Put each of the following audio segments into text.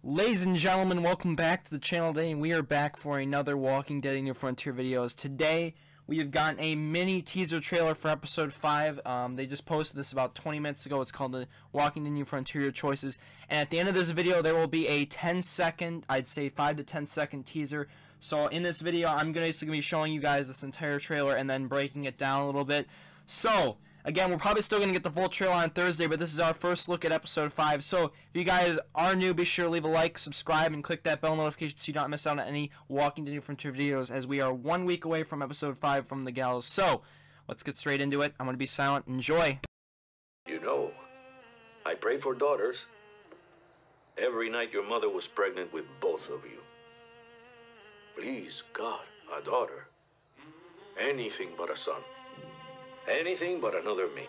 Ladies and gentlemen, welcome back to the channel today, and we are back for another Walking Dead: New Frontier videos. Today, we have gotten a mini teaser trailer for episode 5. They just posted this about 20 minutes ago. It's called the Walking Dead: New Frontier Choices. And at the end of this video, there will be a 10-second, I'd say 5 to 10 second teaser. So in this video, I'm basically going to be showing you guys this entire trailer and then breaking it down a little bit. So again, we're probably still going to get the full trailer on Thursday, but this is our first look at episode 5. So if you guys are new, be sure to leave a like, subscribe, and click that bell notification so you don't miss out on any Walking Dead: New Frontier videos, as we are 1 week away from episode 5 from the Gallows. So let's get straight into it. I'm going to be silent. Enjoy. You know, I pray for daughters. Every night your mother was pregnant with both of you. Please, God, a daughter. Anything but a son. Anything but another me.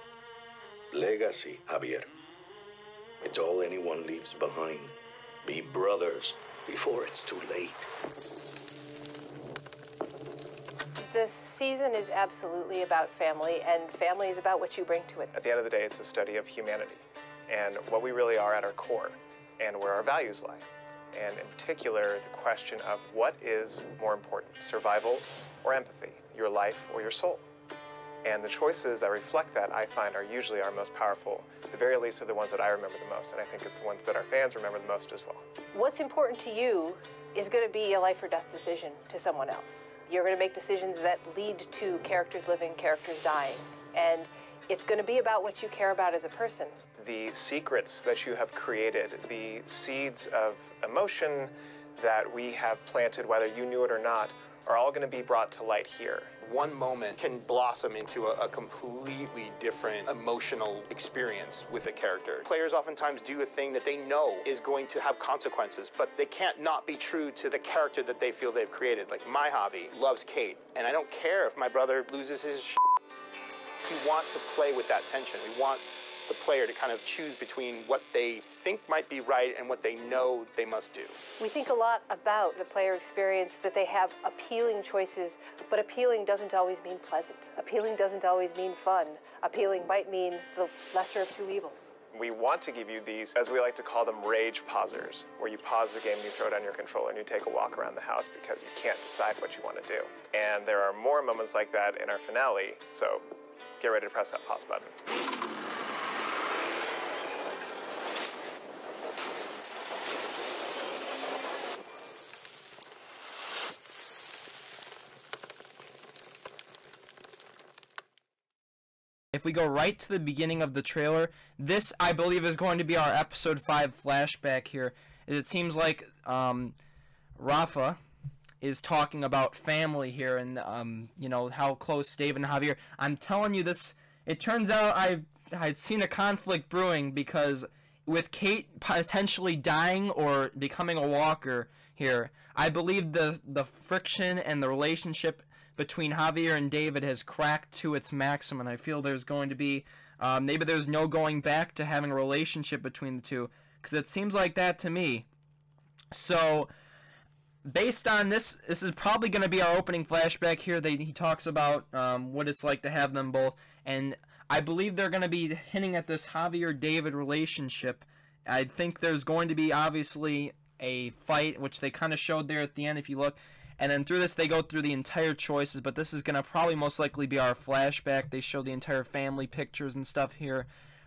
Legacy, Javier. It's all anyone leaves behind. Be brothers before it's too late. This season is absolutely about family, and family is about what you bring to it. At the end of the day, it's a study of humanity and what we really are at our core and where our values lie. And in particular, the question of what is more important, survival or empathy, your life or your soul. And the choices that reflect that, I find, are usually our most powerful. At the very least, are the ones that I remember the most, and I think it's the ones that our fans remember the most as well. What's important to you is going to be a life or death decision to someone else. You're going to make decisions that lead to characters living, characters dying, and it's going to be about what you care about as a person. The secrets that you have created, the seeds of emotion that we have planted, whether you knew it or not, are all going to be brought to light here. One moment can blossom into a completely different emotional experience with a character. Players oftentimes do a thing that they know is going to have consequences, but they can't not be true to the character that they feel they've created. Like my Javi loves Kate, and I don't care if my brother loses his shit. We want to play with that tension. We want the player to kind of choose between what they think might be right and what they know they must do. We think a lot about the player experience, that they have appealing choices, but appealing doesn't always mean pleasant. Appealing doesn't always mean fun. Appealing might mean the lesser of two evils. We want to give you these, as we like to call them, rage pausers, where you pause the game and you throw down your controller and you take a walk around the house because you can't decide what you want to do. And there are more moments like that in our finale, so get ready to press that pause button. If we go right to the beginning of the trailer, this, I believe, is going to be our episode 5 flashback here. It seems like Rafa is talking about family here, and you know, how close Dave and Javier. I'm telling you this, it turns out I'd seen a conflict brewing, because with Kate potentially dying or becoming a walker here, I believe the friction and the relationship between Javier and David has cracked to its maximum, and I feel there's going to be, maybe there's no going back to having a relationship between the two, because it seems like that to me. So, based on this, this is probably going to be our opening flashback here. He talks about what it's like to have them both, and I believe they're going to be hinting at this Javier-David relationship. I think there's going to be, obviously, a fight, which they kind of showed there at the end, if you look. And then through this, they go through the entire choices, but this is going to probably most likely be our flashback. They show the entire family pictures and stuff here,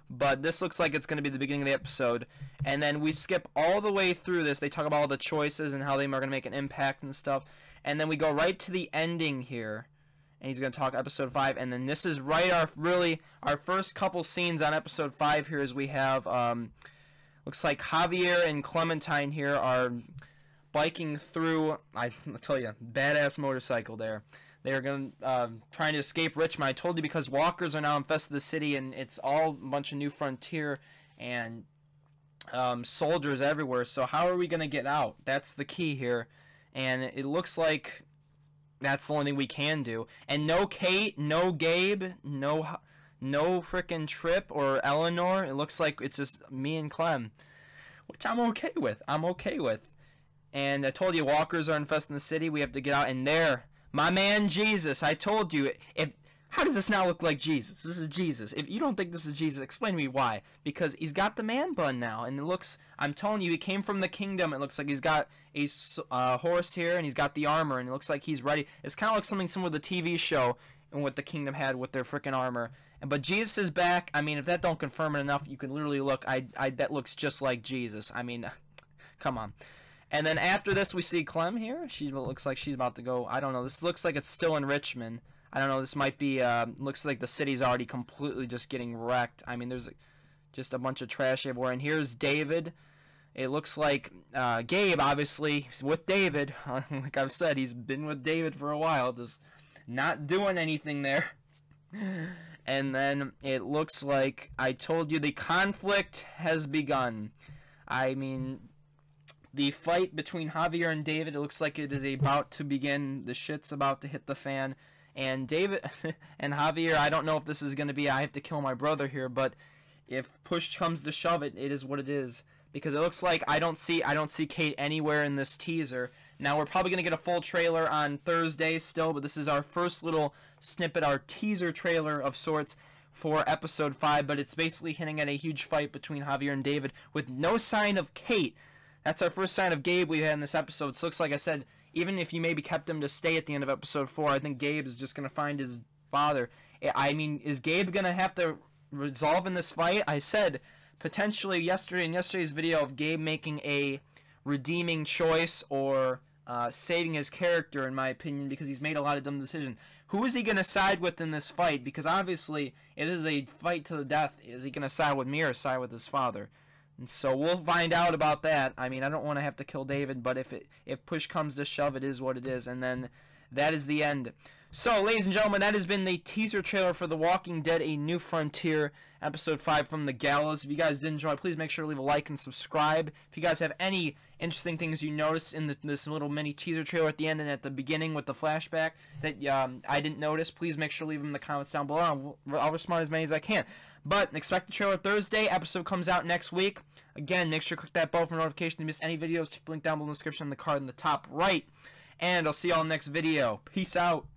but this looks like it's going to be the beginning of the episode. And then we skip all the way through this. They talk about all the choices and how they are going to make an impact and stuff. And then we go right to the ending here, and he's going to talk episode 5. And then this is right our first couple scenes on episode 5 here, as we have, looks like Javier and Clementine here are biking through, I tell you, badass motorcycle there. They're trying to escape Richmond. I told you, because walkers are now infested the city, and it's all a bunch of New Frontier and soldiers everywhere. So how are we going to get out? That's the key here. And it looks like that's the only thing we can do. And no Kate, no Gabe, no frickin' Trip or Eleanor. It looks like it's just me and Clem, which I'm okay with. And I told you, walkers are infesting the city. We have to get out. And there, my man Jesus, I told you, if How does this now look like Jesus? This is Jesus. If you don't think this is Jesus, explain to me why. Because he's got the man bun now, and it looks, I'm telling you, he came from the kingdom. It looks like he's got a horse here, and he's got the armor, and it looks like he's ready. It's kind of like something similar to the TV show and what the kingdom had with their freaking armor. But Jesus is back. I mean, if that don't confirm it enough, you can literally look. That looks just like Jesus. I mean, come on. And then after this, we see Clem here. She looks like she's about to go. I don't know. This looks like it's still in Richmond. I don't know. This might be. Looks like the city's already completely just getting wrecked. I mean, there's just a bunch of trash everywhere. And here's David. It looks like Gabe, obviously, is with David. Like I've said, he's been with David for a while, just not doing anything there. And then it looks like I told you the conflict has begun. I mean, the fight between Javier and David, it looks like it is about to begin. The shit's about to hit the fan. And David and Javier, I don't know if this is going to be I have to kill my brother here, but if push comes to shove it, it is what it is. Because it looks like I don't see Kate anywhere in this teaser. Now we're probably going to get a full trailer on Thursday still, but this is our first little snippet, our teaser trailer of sorts for episode 5, but it's basically hinting at a huge fight between Javier and David with no sign of Kate. That's our first sign of Gabe we've had in this episode. So it looks like I said, even if you maybe kept him to stay at the end of episode 4, I think Gabe is just going to find his father. I mean, is Gabe going to have to resolve in this fight? I said potentially in yesterday's video of Gabe making a redeeming choice or saving his character, in my opinion, because he's made a lot of dumb decisions. Who is he going to side with in this fight? Because obviously it is a fight to the death. Is he going to side with me or side with his father? And so we'll find out about that. I mean, I don't want to have to kill David, but if push comes to shove, it is what it is. And then that is the end. So, ladies and gentlemen, that has been the teaser trailer for The Walking Dead: A New Frontier, Episode 5 from the Gallows. If you guys did enjoy, please make sure to leave a like and subscribe. If you guys have any interesting things you noticed in this little mini teaser trailer at the end and at the beginning with the flashback that I didn't notice, please make sure to leave them in the comments down below. I'll respond as many as I can. But expect the trailer Thursday. Episode comes out next week. Again, make sure to click that bell for notifications to miss any videos. Link down below in the description in the card in the top right. And I'll see y'all next video. Peace out.